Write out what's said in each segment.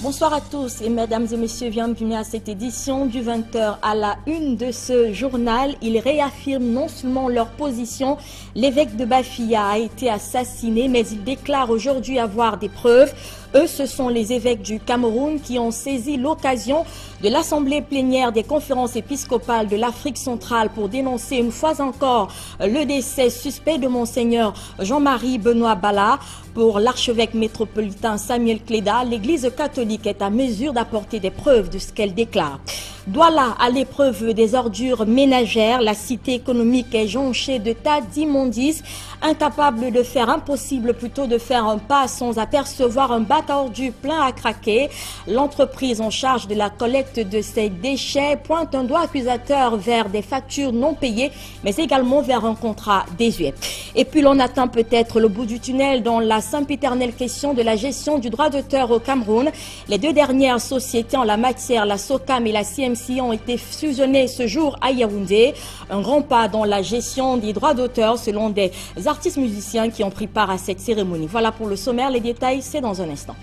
Bonsoir à tous et mesdames et messieurs, bienvenue à cette édition du 20h à la une de ce journal. Ils réaffirment non seulement leur position, l'évêque de Bafia a été assassiné, mais ils déclarent aujourd'hui avoir des preuves. Eux, ce sont les évêques du Cameroun qui ont saisi l'occasion de l'assemblée plénière des conférences épiscopales de l'Afrique centrale pour dénoncer une fois encore le décès suspect de Monseigneur Jean-Marie Benoît Bala. Pour l'archevêque métropolitain Samuel Cléda, l'Église catholique est à mesure d'apporter des preuves de ce qu'elle déclare. Douala, à l'épreuve des ordures ménagères, la cité économique est jonchée de tas d'immondices, incapable de faire impossible, plutôt de faire un pas sans apercevoir un bac à ordures plein à craquer. L'entreprise en charge de la collecte de ces déchets pointe un doigt accusateur vers des factures non payées, mais également vers un contrat désuet. Et puis l'on attend peut-être le bout du tunnel dans la sempiternelle question de la gestion du droit d'auteur au Cameroun. Les deux dernières sociétés en la matière, la SOCAM et la CMC, ont été fusionnés ce jour à Yaoundé. Un grand pas dans la gestion des droits d'auteur selon des artistes musiciens qui ont pris part à cette cérémonie. Voilà pour le sommaire, les détails c'est dans un instant.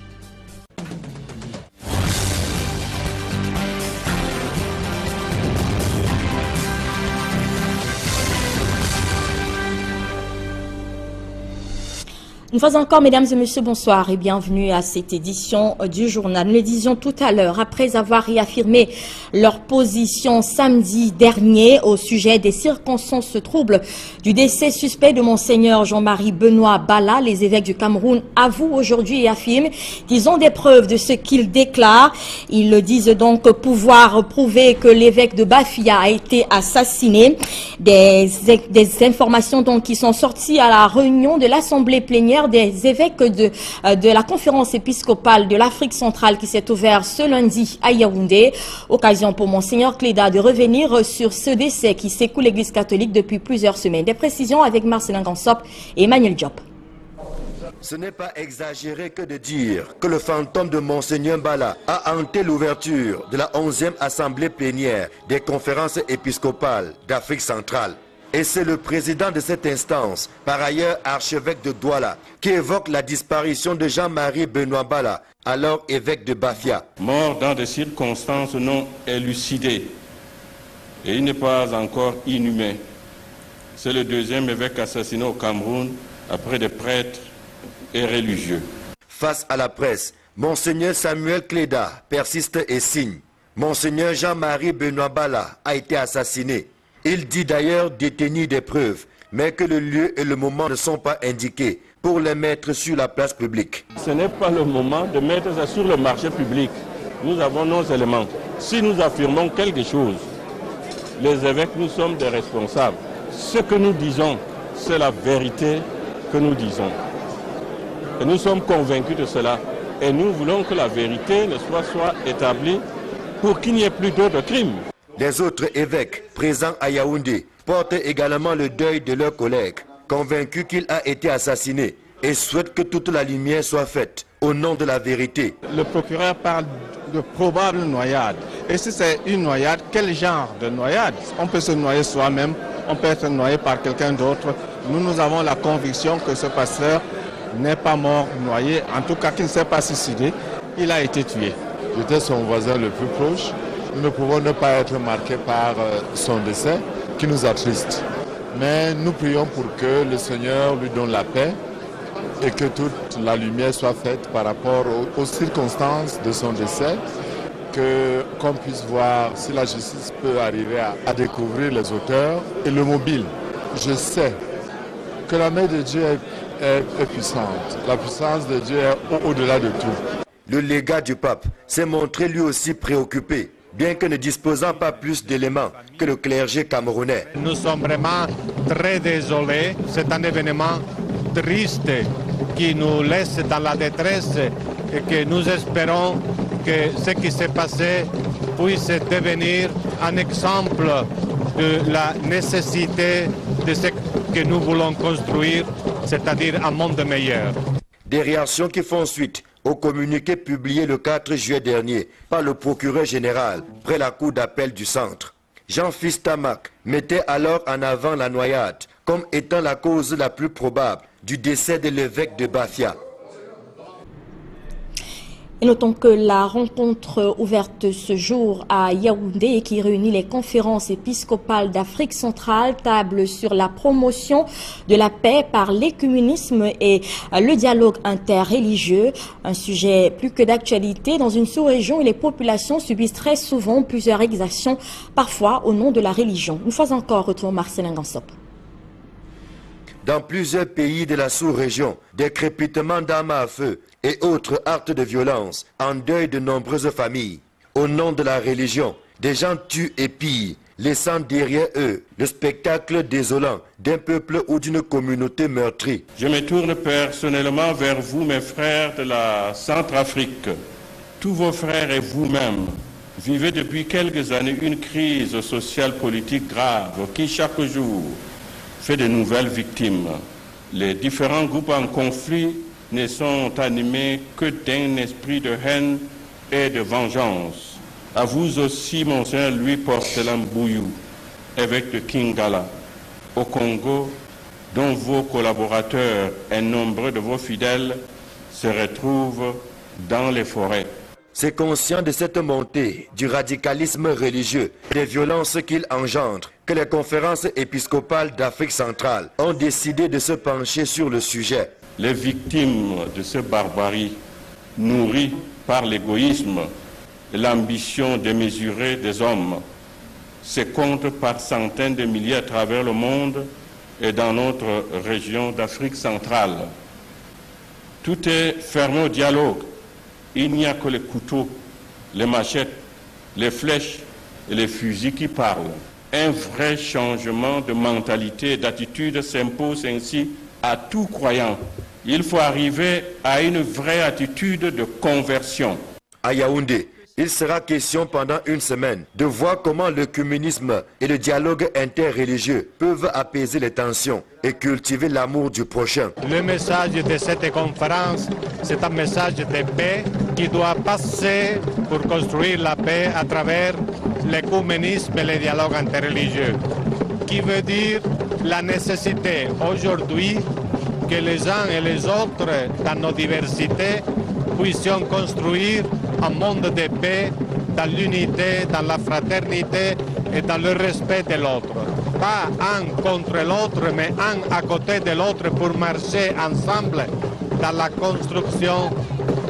Une fois encore, mesdames et messieurs, bonsoir et bienvenue à cette édition du journal. Nous le disions tout à l'heure, après avoir réaffirmé leur position samedi dernier au sujet des circonstances troubles du décès suspect de Monseigneur Jean-Marie Benoît Bala, les évêques du Cameroun avouent aujourd'hui et affirment qu'ils ont des preuves de ce qu'ils déclarent. Ils le disent donc pouvoir prouver que l'évêque de Bafia a été assassiné. Des informations donc qui sont sorties à la réunion de l'Assemblée plénière des évêques de la conférence épiscopale de l'Afrique centrale qui s'est ouverte ce lundi à Yaoundé. Occasion pour Monseigneur Cléda de revenir sur ce décès qui secoue l'Église catholique depuis plusieurs semaines. Des précisions avec Marcelin Gansop et Emmanuel Diop. Ce n'est pas exagéré que de dire que le fantôme de Monseigneur Bala a hanté l'ouverture de la 11e assemblée plénière des conférences épiscopales d'Afrique centrale. Et c'est le président de cette instance, par ailleurs archevêque de Douala, qui évoque la disparition de Jean-Marie Benoît Bala, alors évêque de Bafia. Mort dans des circonstances non élucidées, et il n'est pas encore inhumé. C'est le deuxième évêque assassiné au Cameroun, après des prêtres et religieux. Face à la presse, Monseigneur Samuel Cléda persiste et signe. Monseigneur Jean-Marie Benoît Bala a été assassiné. Il dit d'ailleurs détenir des preuves, mais que le lieu et le moment ne sont pas indiqués pour les mettre sur la place publique. Ce n'est pas le moment de mettre ça sur le marché public. Nous avons nos éléments. Si nous affirmons quelque chose, les évêques, nous sommes des responsables. Ce que nous disons, c'est la vérité que nous disons. Et nous sommes convaincus de cela. Et nous voulons que la vérité soit établie pour qu'il n'y ait plus d'autres crimes. Les autres évêques présents à Yaoundé portent également le deuil de leurs collègues, convaincus qu'il a été assassiné et souhaitent que toute la lumière soit faite au nom de la vérité. Le procureur parle de probable noyade. Et si c'est une noyade, quel genre de noyade? On peut se noyer soi-même, on peut être noyé par quelqu'un d'autre. Nous avons la conviction que ce pasteur n'est pas mort noyé, en tout cas qu'il ne s'est pas suicidé, il a été tué. J'étais son voisin le plus proche. Nous ne pouvons ne pas être marqués par son décès, qui nous attriste. Mais nous prions pour que le Seigneur lui donne la paix et que toute la lumière soit faite par rapport aux circonstances de son décès, qu'on puisse voir si la justice peut arriver à découvrir les auteurs et le mobile. Je sais que la main de Dieu est puissante. La puissance de Dieu est au-delà de tout. Le légat du pape s'est montré lui aussi préoccupé, bien que ne disposant pas plus d'éléments que le clergé camerounais. Nous sommes vraiment très désolés. C'est un événement triste qui nous laisse dans la détresse et que nous espérons que ce qui s'est passé puisse devenir un exemple de la nécessité de ce que nous voulons construire, c'est-à-dire un monde meilleur. Des réactions qui font suite au communiqué publié le 4 juillet dernier par le procureur général près la cour d'appel du centre. Jean-Fils Tamac mettait alors en avant la noyade comme étant la cause la plus probable du décès de l'évêque de Bafia. Et notons que la rencontre ouverte ce jour à Yaoundé qui réunit les conférences épiscopales d'Afrique centrale table sur la promotion de la paix par l'écuménisme et le dialogue interreligieux. Un sujet plus que d'actualité dans une sous-région où les populations subissent très souvent plusieurs exactions, parfois au nom de la religion. Une fois encore, retour Marcel Ngansop. Dans plusieurs pays de la sous-région, des crépitements d'armes à feu et autres actes de violence endeuillent de nombreuses familles. Au nom de la religion, des gens tuent et pillent, laissant derrière eux le spectacle désolant d'un peuple ou d'une communauté meurtrie. Je me tourne personnellement vers vous, mes frères de la Centrafrique. Tous vos frères et vous-même vivez depuis quelques années une crise sociale politique grave qui chaque jour fait de nouvelles victimes. Les différents groupes en conflit ne sont animés que d'un esprit de haine et de vengeance. À vous aussi, Monseigneur Louis Porcelain Bouyou, évêque de Kingala, au Congo, dont vos collaborateurs et nombreux de vos fidèles se retrouvent dans les forêts. C'est conscient de cette montée du radicalisme religieux, des violences qu'il engendre, que les conférences épiscopales d'Afrique centrale ont décidé de se pencher sur le sujet. Les victimes de cette barbarie, nourries par l'égoïsme et l'ambition démesurée des hommes, se comptent par centaines de milliers à travers le monde et dans notre région d'Afrique centrale. Tout est fermé au dialogue. Il n'y a que les couteaux, les machettes, les flèches et les fusils qui parlent. Un vrai changement de mentalité et d'attitude s'impose ainsi à tout croyant. Il faut arriver à une vraie attitude de conversion. À Yaoundé, il sera question pendant une semaine de voir comment l'œcuménisme et le dialogue interreligieux peuvent apaiser les tensions et cultiver l'amour du prochain. Le message de cette conférence, c'est un message de paix qui doit passer pour construire la paix à travers l'œcuménisme et le dialogue interreligieux, qui veut dire la nécessité aujourd'hui que les uns et les autres, dans nos diversités, puissions construire un monde de paix dans l'unité, dans la fraternité et dans le respect de l'autre. Pas un contre l'autre, mais un à côté de l'autre pour marcher ensemble dans la construction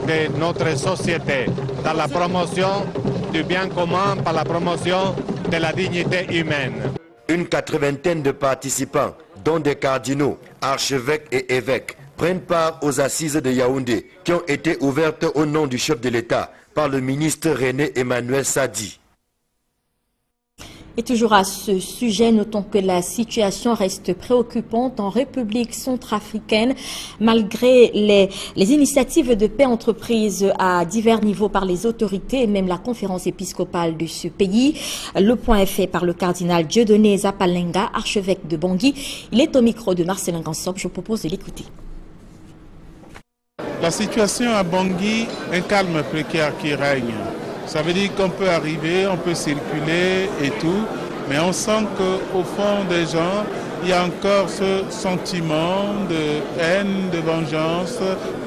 de notre société, dans la promotion du bien commun, par la promotion de la dignité humaine. Une 80aine de participants, dont des cardinaux, archevêques et évêques, prennent part aux assises de Yaoundé qui ont été ouvertes au nom du chef de l'État par le ministre René Emmanuel Sadi. Et toujours à ce sujet, notons que la situation reste préoccupante en République centrafricaine, malgré les initiatives de paix entreprises à divers niveaux par les autorités et même la conférence épiscopale de ce pays. Le point est fait par le cardinal Dieudonné Zapalenga, archevêque de Bangui. Il est au micro de Marcel Ngansop. Je vous propose de l'écouter. La situation à Bangui, un calme précaire qui règne. Ça veut dire qu'on peut arriver, on peut circuler et tout, mais on sent qu'au fond des gens, il y a encore ce sentiment de haine, de vengeance,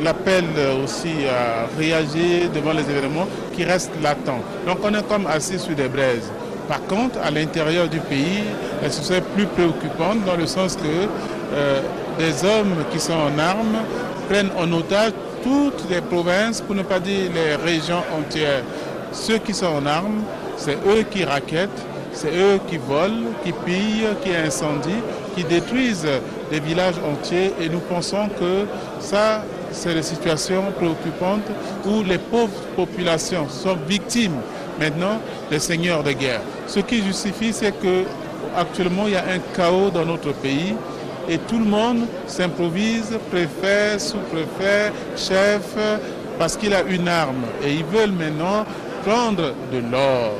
l'appel aussi à réagir devant les événements qui restent latents. Donc on est comme assis sur des braises. Par contre, à l'intérieur du pays, la situation est plus préoccupante dans le sens que des hommes qui sont en armes prennent en otage toutes les provinces, pour ne pas dire les régions entières. Ceux qui sont en armes, c'est eux qui rackettent, c'est eux qui volent, qui pillent, qui incendient, qui détruisent des villages entiers. Et nous pensons que ça, c'est des situations préoccupantes où les pauvres populations sont victimes maintenant des seigneurs de guerre. Ce qui justifie, c'est qu'actuellement, il y a un chaos dans notre pays. Et tout le monde s'improvise, préfet, sous-préfet, chef, parce qu'il a une arme. Et ils veulent maintenant prendre de l'or,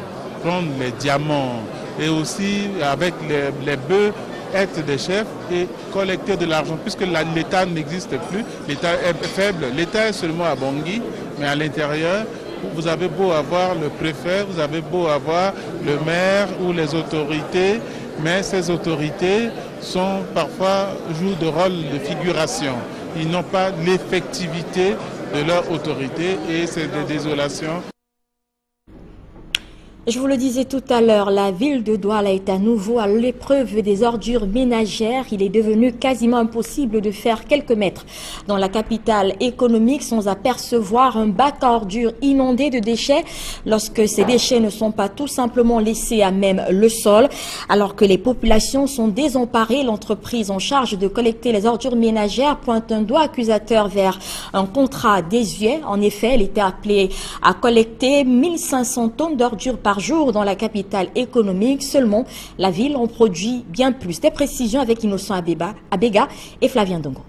prendre les diamants, et aussi avec les bœufs, être des chefs et collecter de l'argent, puisque l'État n'existe plus, l'État est faible. L'État est seulement à Bangui, mais à l'intérieur, vous avez beau avoir le préfet, vous avez beau avoir le maire ou les autorités, mais ces autorités jouent de rôle de figuration. Ils n'ont pas l'effectivité de leur autorité et c'est des désolations. Je vous le disais tout à l'heure, la ville de Douala est à nouveau à l'épreuve des ordures ménagères. Il est devenu quasiment impossible de faire quelques mètres dans la capitale économique sans apercevoir un bac à ordures inondé de déchets lorsque ces déchets ne sont pas tout simplement laissés à même le sol. Alors que les populations sont désemparées, l'entreprise en charge de collecter les ordures ménagères pointe un doigt accusateur vers un contrat désuet. En effet, elle était appelée à collecter 1500 tonnes d'ordures par jour dans la capitale économique. Seulement, la ville en produit bien plus. Des précisions avec Innocent Abega et Flavien Dongo.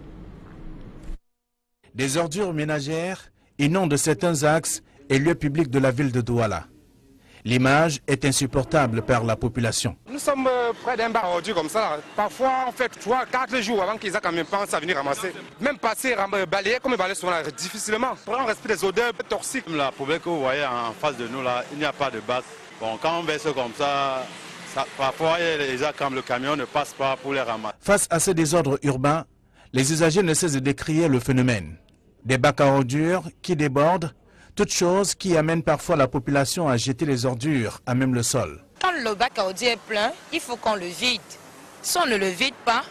Des ordures ménagères inondent certains axes et lieux publics de la ville de Douala. L'image est insupportable par la population. Nous sommes près d'un bar ordures comme ça. Parfois, on fait 3-4 jours avant qu'ils aient quand même pensé à venir ramasser. Même passer, balayer, comme balayer souvent là, difficilement. On respire des odeurs toxiques. La poubelle que vous voyez en face de nous là, il n'y a pas de bac. Bon, quand on verse comme ça, parfois les gens, comme le camion ne passe pas pour les ramasser. Face à ce désordre urbain, les usagers ne cessent de décrier le phénomène. Des bacs à ordures qui débordent, toute chose qui amène parfois la population à jeter les ordures à même le sol. Quand le bac à ordures est plein, il faut qu'on le vide. Si on ne le vide pas,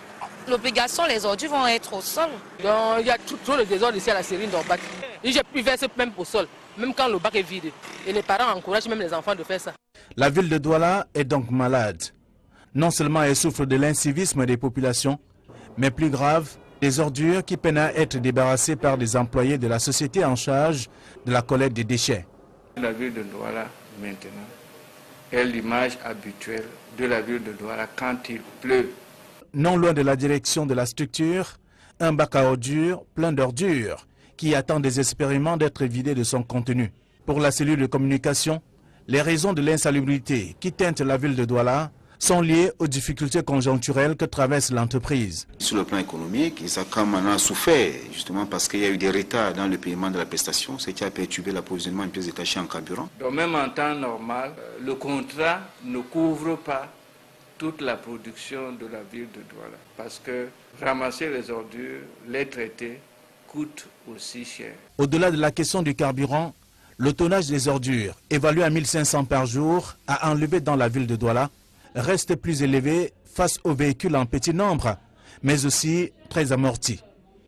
l'obligation, les ordures vont être au sol. Donc, il y a trop de désordre ici à la série dans le bac. Et j'ai pu verser même au sol, même quand le bac est vide. Et les parents encouragent même les enfants de faire ça. La ville de Douala est donc malade. Non seulement elle souffre de l'incivisme des populations, mais plus grave, des ordures qui peinent à être débarrassées par des employés de la société en charge de la collecte des déchets. La ville de Douala, maintenant, est l'image habituelle de la ville de Douala quand il pleut. Non loin de la direction de la structure, un bac à ordures plein d'ordures qui attend désespérément d'être vidé de son contenu. Pour la cellule de communication, les raisons de l'insalubrité qui teintent la ville de Douala sont liées aux difficultés conjoncturelles que traverse l'entreprise. Sur le plan économique, Isaka a souffert justement parce qu'il y a eu des retards dans le paiement de la prestation, ce qui a perturbé l'approvisionnement en pièces détachées en carburant. Donc même en temps normal, le contrat ne couvre pas toute la production de la ville de Douala parce que ramasser les ordures, les traiter, coûte aussi cher. Au-delà de la question du carburant, le tonnage des ordures, évalué à 1500 par jour, à enlever dans la ville de Douala, reste plus élevé face aux véhicules en petit nombre, mais aussi très amortis.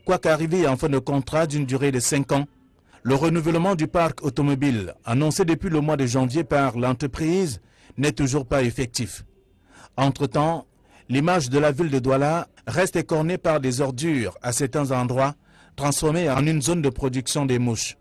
Quoi qu'arriver en fin de contrat d'une durée de 5 ans, le renouvellement du parc automobile, annoncé depuis le mois de janvier par l'entreprise, n'est toujours pas effectif. Entre-temps, l'image de la ville de Douala reste écornée par des ordures à certains endroits, transformées en une zone de production des mouches.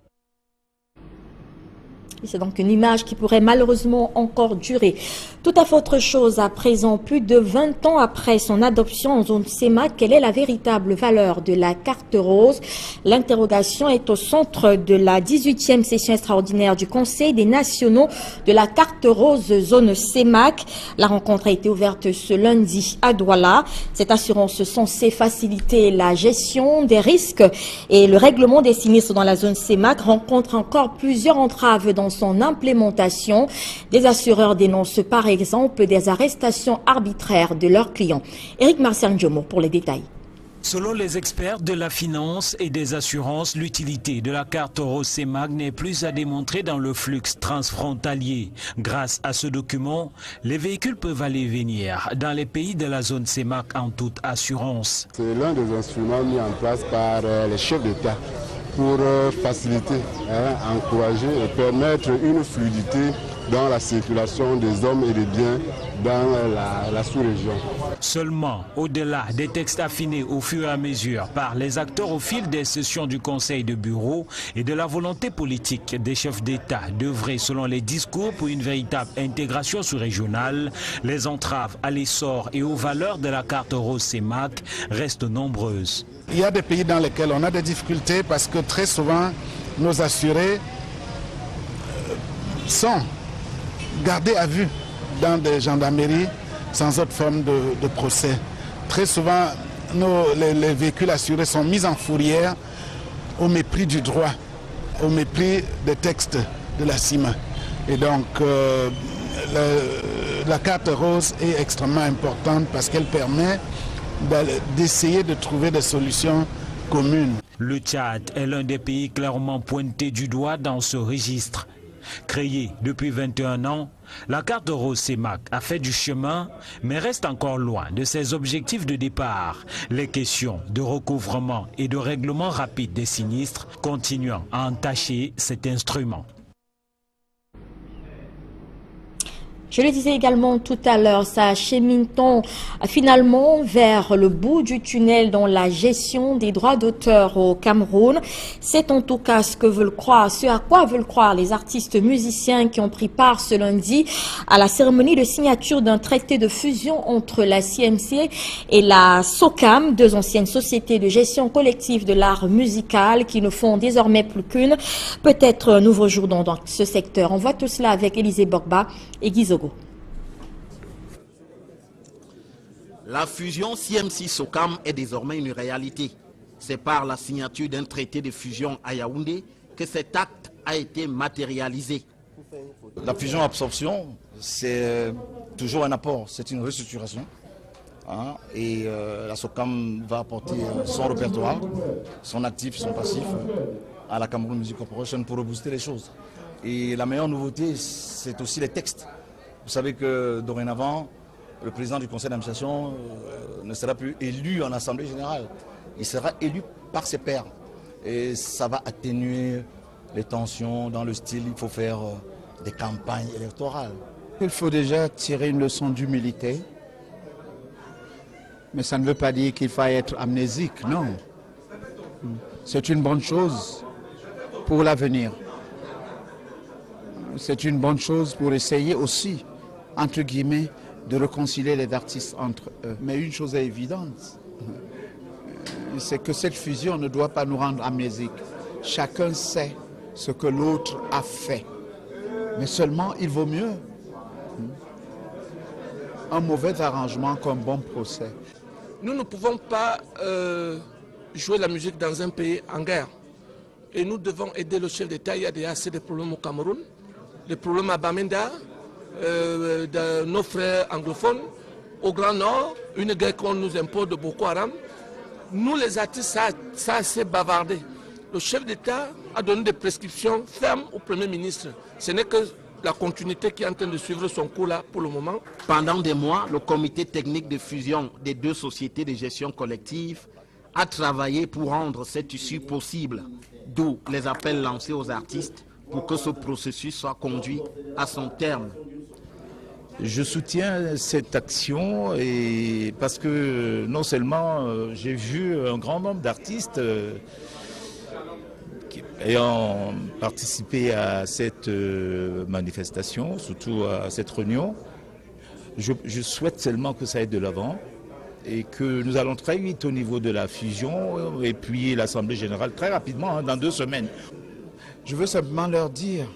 C'est donc une image qui pourrait malheureusement encore durer. Tout à fait autre chose à présent, plus de 20 ans après son adoption en zone CEMAC, quelle est la véritable valeur de la carte rose? L'interrogation est au centre de la 18e session extraordinaire du Conseil des nationaux de la carte rose zone CEMAC. La rencontre a été ouverte ce lundi à Douala. Cette assurance censée faciliter la gestion des risques et le règlement des sinistres dans la zone CEMAC rencontre encore plusieurs entraves dans son implémentation. Des assureurs dénoncent par exemple des arrestations arbitraires de leurs clients. Éric Marcel Ndjomo pour les détails. Selon les experts de la finance et des assurances, l'utilité de la carte rose CEMAC n'est plus à démontrer dans le flux transfrontalier. Grâce à ce document, les véhicules peuvent aller et venir dans les pays de la zone CEMAC en toute assurance. C'est l'un des instruments mis en place par les chefs d'État pour faciliter, encourager et permettre une fluidité dans la circulation des hommes et des biens dans la sous-région. Seulement, au-delà des textes affinés au fur et à mesure par les acteurs au fil des sessions du Conseil de bureau et de la volonté politique des chefs d'État d'œuvrer selon les discours pour une véritable intégration sous-régionale, les entraves à l'essor et aux valeurs de la carte rose CEMAC restent nombreuses. Il y a des pays dans lesquels on a des difficultés parce que très souvent, nos assurés sont gardés à vue dans des gendarmeries sans autre forme de procès. Très souvent, les véhicules assurés sont mis en fourrière au mépris du droit, au mépris des textes de la CIMA. Et donc, la carte rose est extrêmement importante parce qu'elle permet d'essayer de trouver des solutions commune. Le Tchad est l'un des pays clairement pointés du doigt dans ce registre. Créée depuis 21 ans, la carte rose CEMAC a fait du chemin, mais reste encore loin de ses objectifs de départ. Les questions de recouvrement et de règlement rapide des sinistres continuant à entacher cet instrument. Je le disais également tout à l'heure, ça chemine-t-on finalement vers le bout du tunnel dans la gestion des droits d'auteur au Cameroun. C'est en tout cas ce à quoi veulent croire les artistes musiciens qui ont pris part ce lundi à la cérémonie de signature d'un traité de fusion entre la CMC et la SOCAM, deux anciennes sociétés de gestion collective de l'art musical qui ne font désormais plus qu'une. Peut-être un nouveau jour dans ce secteur. On voit tout cela avec Élisée Bogba et Guy Zogo. La fusion CMC-SOCAM est désormais une réalité. C'est par la signature d'un traité de fusion à Yaoundé que cet acte a été matérialisé. La fusion-absorption, c'est toujours un apport, c'est une restructuration. Et la SOCAM va apporter son répertoire, son actif, son passif à la Cameroun Music Corporation pour rebooster les choses. Et la meilleure nouveauté, c'est aussi les textes. Vous savez que dorénavant, le président du conseil d'administration ne sera plus élu en assemblée générale. Il sera élu par ses pairs. Et ça va atténuer les tensions dans le style, il faut faire des campagnes électorales. Il faut déjà tirer une leçon d'humilité. Mais ça ne veut pas dire qu'il faille être amnésique, non. C'est une bonne chose pour l'avenir. C'est une bonne chose pour essayer aussi, entre guillemets, de réconcilier les artistes entre eux. Mais une chose est évidente, c'est que cette fusion ne doit pas nous rendre amnésiques. Chacun sait ce que l'autre a fait. Mais seulement, il vaut mieux un mauvais arrangement qu'un bon procès. Nous ne pouvons pas jouer la musique dans un pays en guerre. Et nous devons aider le chef d'État. Il y a assez de problèmes au Cameroun, des problèmes à Bamenda, de nos frères anglophones, au Grand Nord, une guerre qu'on nous impose de Boko Haram. Nous les artistes, ça a assez bavardé. Le chef d'État a donné des prescriptions fermes au Premier ministre. Ce n'est que la continuité qui est en train de suivre son cours là pour le moment. Pendant des mois, le comité technique de fusion des deux sociétés de gestion collective a travaillé pour rendre cette issue possible, d'où les appels lancés aux artistes pour que ce processus soit conduit à son terme. Je soutiens cette action et parce que non seulement j'ai vu un grand nombre d'artistes ayant participé à cette manifestation, surtout à cette réunion, je souhaite seulement que ça aille de l'avant et que nous allons très vite au niveau de la fusion et puis l'Assemblée générale très rapidement, dans 2 semaines. Je veux simplement leur dire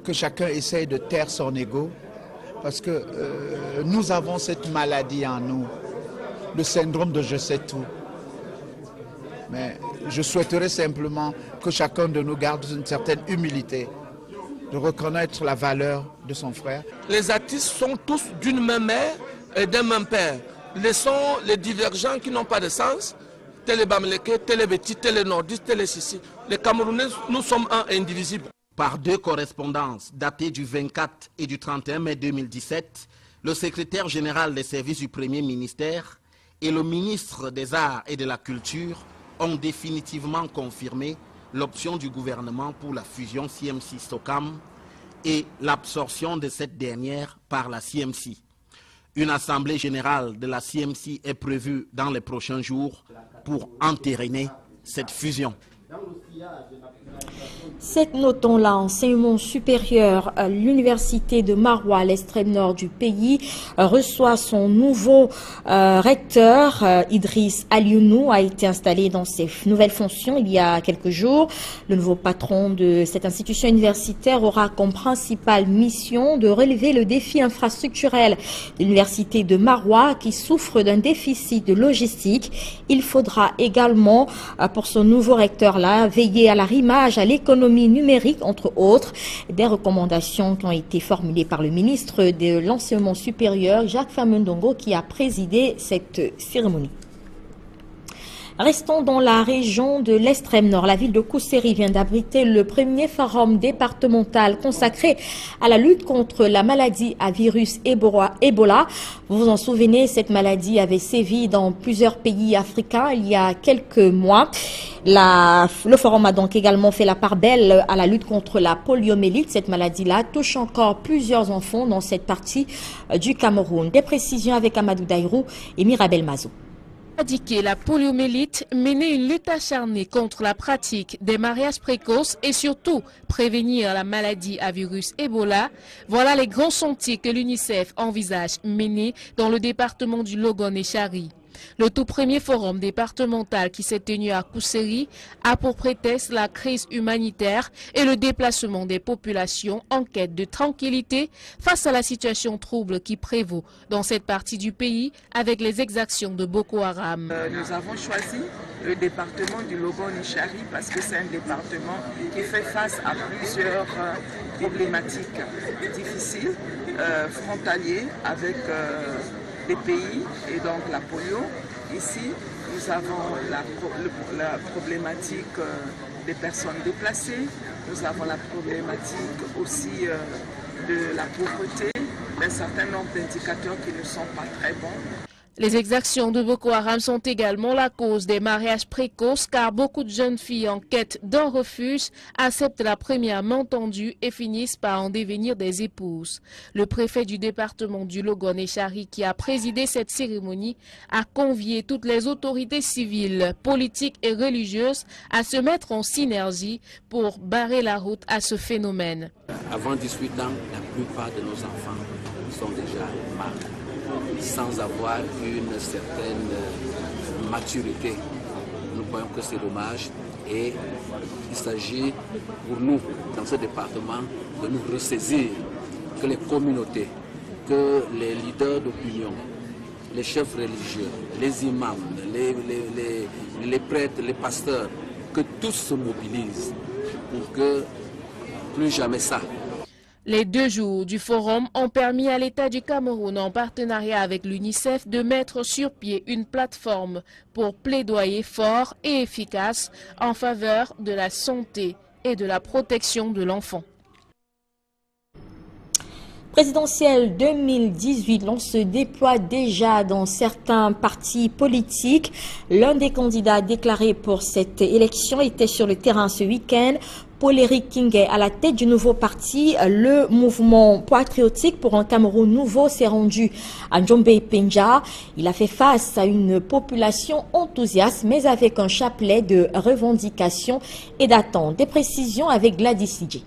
que chacun essaye de taire son ego parce que nous avons cette maladie en nous, le syndrome de je sais tout. Mais je souhaiterais simplement que chacun de nous garde une certaine humilité, de reconnaître la valeur de son frère. Les artistes sont tous d'une même mère et d'un même père. Laissons les divergents qui n'ont pas de sens, tel les Bamileke, tel les Bétis, tel les Nordistes, tel les Sissi. Les Camerounais, nous sommes un et indivisibles. Par 2 correspondances datées du 24 et du 31 mai 2017, le secrétaire général des services du Premier ministère et le ministre des Arts et de la Culture ont définitivement confirmé l'option du gouvernement pour la fusion CMC-SOCAM et l'absorption de cette dernière par la CMC. Une assemblée générale de la CMC est prévue dans les prochains jours pour entériner cette fusion. Notons là, enseignement supérieur à l'université de Maroua, à l'extrême nord du pays, reçoit son nouveau recteur. Idriss Alioune a été installé dans ses nouvelles fonctions il y a quelques jours. Le nouveau patron de cette institution universitaire aura comme principale mission de relever le défi infrastructurel de l'université de Maroua qui souffre d'un déficit de logistique. Il faudra également, pour ce nouveau recteur-là, veiller à l'arrimage à l'économie numérique, entre autres, des recommandations qui ont été formulées par le ministre de l'enseignement supérieur, Jacques Famundongo, qui a présidé cette cérémonie. Restons dans la région de l'extrême nord. La ville de Kousseri vient d'abriter le premier forum départemental consacré à la lutte contre la maladie à virus Ebola. Vous vous en souvenez, cette maladie avait sévi dans plusieurs pays africains il y a quelques mois. Le forum a donc également fait la part belle à la lutte contre la poliomyélite. Cette maladie-là touche encore plusieurs enfants dans cette partie du Cameroun. Des précisions avec Amadou Daïrou et Mirabel Mazou. Éradiquer la poliomyélite, mener une lutte acharnée contre la pratique des mariages précoces et surtout prévenir la maladie à virus Ebola, voilà les grands chantiers que l'UNICEF envisage mener dans le département du Logone et Chari. Le tout premier forum départemental qui s'est tenu à Kousseri a pour prétexte la crise humanitaire et le déplacement des populations en quête de tranquillité face à la situation trouble qui prévaut dans cette partie du pays avec les exactions de Boko Haram. Nous avons choisi le département du Logone et Chari parce que c'est un département qui fait face à plusieurs problématiques difficiles, frontaliers avec des pays et donc la polio. Ici, nous avons la problématique des personnes déplacées, nous avons la problématique aussi de la pauvreté, d'un certain nombre d'indicateurs qui ne sont pas très bons. Les exactions de Boko Haram sont également la cause des mariages précoces car beaucoup de jeunes filles en quête d'un refuge acceptent la première main tendue et finissent par en devenir des épouses. Le préfet du département du Logone et Chari qui a présidé cette cérémonie a convié toutes les autorités civiles, politiques et religieuses à se mettre en synergie pour barrer la route à ce phénomène. Avant 18 ans, la plupart de nos enfants sont déjà mariés, sans avoir une certaine maturité. Nous croyons que c'est dommage et il s'agit pour nous, dans ce département, de nous ressaisir, que les communautés, que les leaders d'opinion, les chefs religieux, les imams, les prêtres, les pasteurs, que tous se mobilisent pour que plus jamais ça. Les 2 jours du forum ont permis à l'État du Cameroun, en partenariat avec l'UNICEF, de mettre sur pied une plateforme pour plaidoyer fort et efficace en faveur de la santé et de la protection de l'enfant. Présidentielle 2018, l'on se déploie déjà dans certains partis politiques. L'un des candidats déclarés pour cette élection était sur le terrain ce week-end. Paul-Éric Kingé, à la tête du nouveau parti, le mouvement patriotique pour un Cameroun nouveau, s'est rendu à Djombe-Penja. Il a fait face à une population enthousiaste, mais avec un chapelet de revendications et d'attentes. Des précisions avec Gladys Sidje.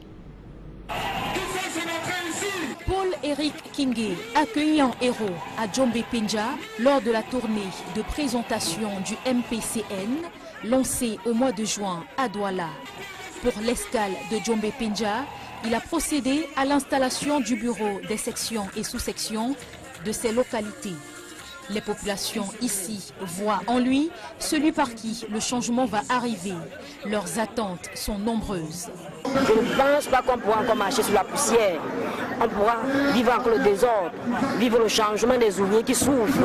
Paul-Éric Kingé, accueilli en héros à Djombe-Penja lors de la tournée de présentation du MPCN lancée au mois de juin à Douala. Pour l'escale de Djombe-Penja, il a procédé à l'installation du bureau des sections et sous-sections de ces localités. Les populations ici voient en lui celui par qui le changement va arriver. Leurs attentes sont nombreuses. Je ne pense pas qu'on pourra encore marcher sur la poussière. On pourra vivre encore le désordre, vivre le changement des ouvriers qui souffrent,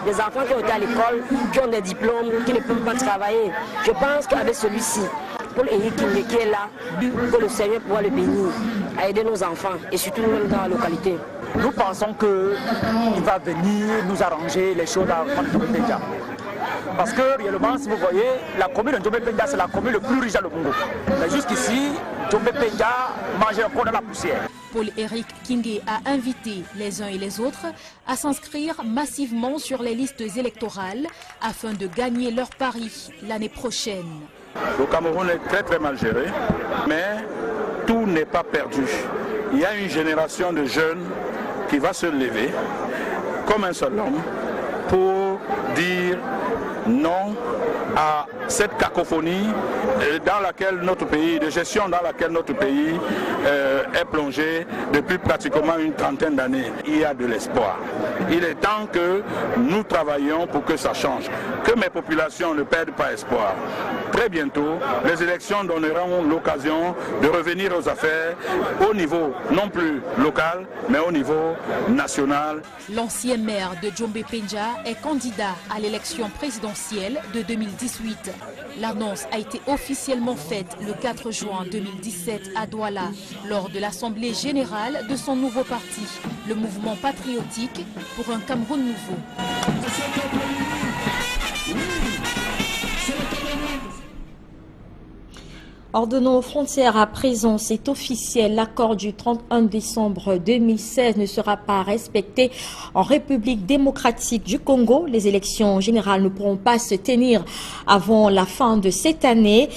des enfants qui ont été à l'école, qui ont des diplômes, qui ne peuvent pas travailler. Je pense qu'avec celui-ci, Paul-Éric Kingé qui est là, que le Seigneur pourra le bénir, à aider nos enfants et surtout nous dans la localité. Nous pensons qu'il va venir nous arranger les choses à Djombe-Penja. Parce que réellement, si vous voyez, la commune de Djombe-Penja, c'est la commune le plus riche dans le Congo. Mais jusqu'ici, Djombe-Penja mange encore dans la poussière. Paul-Éric Kingé a invité les uns et les autres à s'inscrire massivement sur les listes électorales afin de gagner leur pari l'année prochaine. Le Cameroun est très très mal géré, mais tout n'est pas perdu. Il y a une génération de jeunes qui va se lever comme un seul homme pour dire non à cette cacophonie dans laquelle notre pays, de gestion dans laquelle notre pays est plongé depuis pratiquement une trentaine d'années. Il y a de l'espoir. Il est temps que nous travaillions pour que ça change, que mes populations ne perdent pas espoir. Très bientôt, les élections donneront l'occasion de revenir aux affaires au niveau non plus local, mais au niveau national. L'ancien maire de Djombe Penja est candidat à l'élection présidentielle de 2018. L'annonce a été officiellement faite le 4 juin 2017 à Douala, lors de l'Assemblée générale de son nouveau parti, le Mouvement patriotique pour un Cameroun nouveau. Ordonnons aux frontières à présent, c'est officiel. L'accord du 31 décembre 2016 ne sera pas respecté en République démocratique du Congo. Les élections générales ne pourront pas se tenir avant la fin de cette année.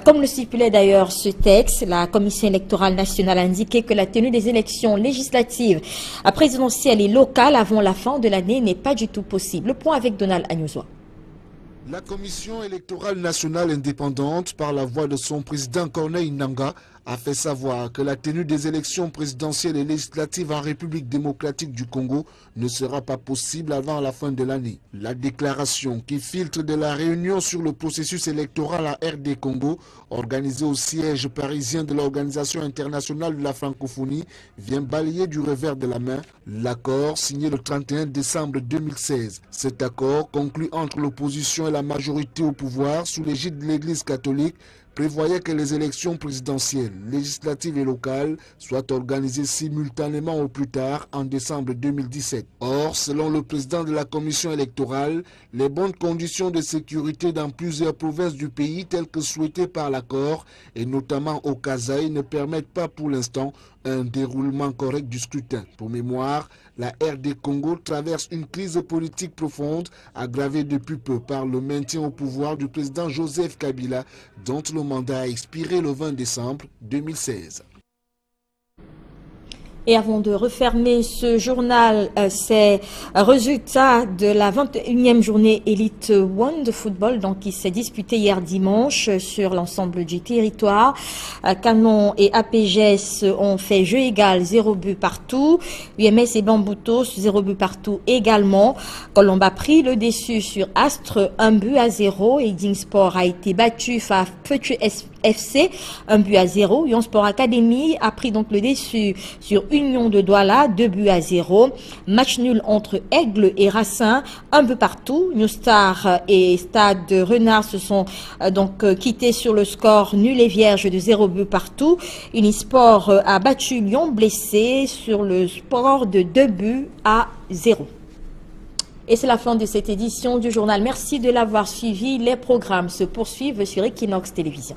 Comme le stipulait d'ailleurs ce texte, la Commission électorale nationale a indiqué que la tenue des élections législatives, présidentielles et locales avant la fin de l'année n'est pas du tout possible. Le point avec Donald Agnozoa. La Commission électorale nationale indépendante, par la voix de son président Corneille Nangaa, a fait savoir que la tenue des élections présidentielles et législatives en République démocratique du Congo ne sera pas possible avant la fin de l'année. La déclaration qui filtre de la réunion sur le processus électoral à RD Congo, organisée au siège parisien de l'Organisation internationale de la francophonie, vient balayer du revers de la main l'accord signé le 31 décembre 2016. Cet accord, conclu entre l'opposition et la majorité au pouvoir sous l'égide de l'Église catholique, prévoyait que les élections présidentielles, législatives et locales soient organisées simultanément au plus tard en décembre 2017. Or, selon le président de la commission électorale, les bonnes conditions de sécurité dans plusieurs provinces du pays telles que souhaitées par l'accord, et notamment au Kasaï, ne permettent pas pour l'instant un déroulement correct du scrutin. Pour mémoire, la RD Congo traverse une crise politique profonde, aggravée depuis peu par le maintien au pouvoir du président Joseph Kabila, dont le mandat a expiré le 20 décembre 2016. Et avant de refermer ce journal, ces résultats de la 21e journée Elite One de football, donc qui s'est disputée hier dimanche sur l'ensemble du territoire. Canon et APGS ont fait jeu égal, 0 but partout. UMS et Bamboutos, 0 but partout également. Colombe a pris le dessus sur Astre, 1 but à 0. Et Sport a été battu face à Petit FC, 1 but à 0. Yon Sport Academy a pris donc le dessus sur Union de Douala, 2 buts à 0. Match nul entre Aigle et Racine, 1 but partout. New Star et Stade Renard se sont donc quittés sur le score nul et vierge de 0 but partout. Unisport a battu Lyon Blessé sur le score de 2 buts à 0. Et c'est la fin de cette édition du journal. Merci de l'avoir suivi. Les programmes se poursuivent sur Equinox Télévision.